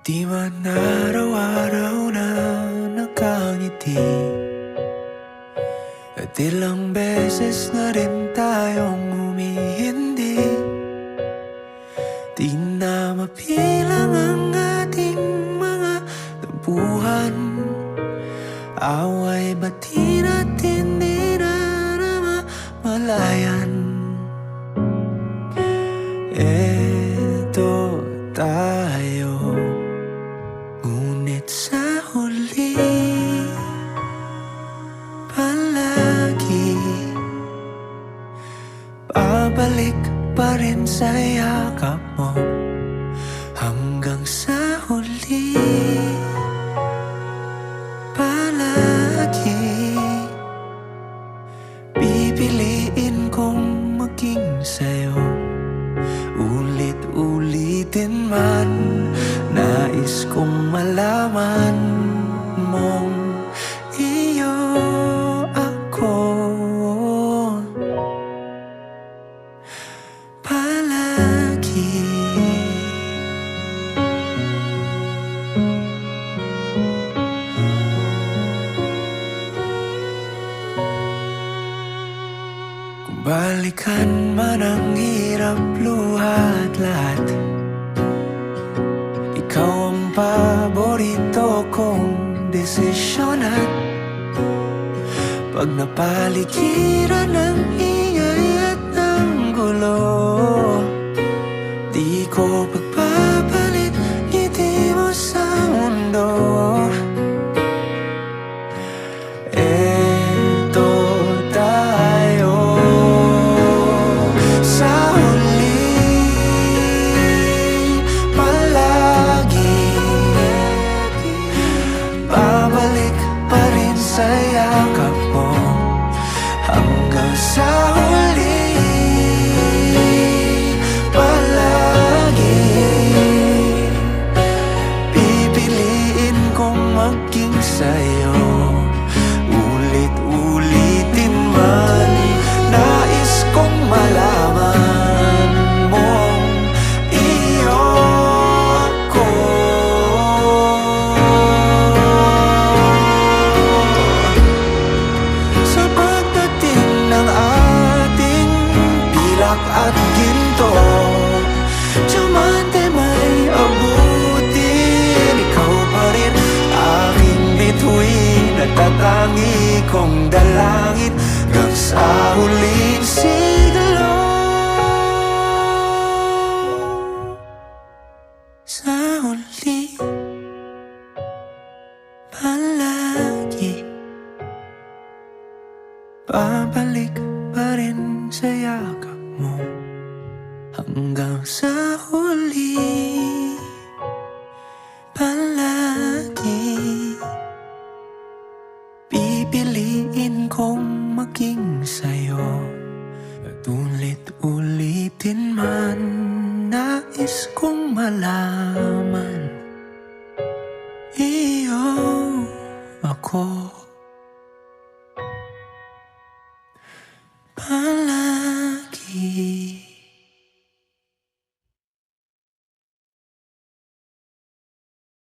Di man araw-araw na nakangiti, at ilang beses na rin tayong humihindi. Di na mapilang ang ating mga tampuhan, away bati natin di na namamalayan. Eto tayo, ngunit sa huli palagi babalik pa rin sa yakap mo. Hanggang sa huli palagi pipiliin kong maging sa'yo. Ulit-ulitin man, nais kong malaman mong iyo ako palagi. Kung balikan man ang hirap, luha at lahat, ikaw ang paborito kong desisyon. At pag napaligiran ng ingay at ng gulo, di ko pagpapalit ngiti mo sa mundo. Eto tayo, sa huli palagi babalik pa rin sa yakap mo. Hanggang sa huli palagi pipiliin kong maging sa'yo. Ulit-ulitin man, nais kong malaman mong iyo ako. Sa pagdating ng ating pilak at ginto, diamante may abutin, ikaw pa rin aking bituin at tatangi kong dalangin hanggang sa huling siglo. Sa huli palagi babalik pa rin sa yakap mo. Hanggang sa huli palagi pipiliin kong maging sa'yo. At ulit-ulitin man, nais kong malaman iyo ako.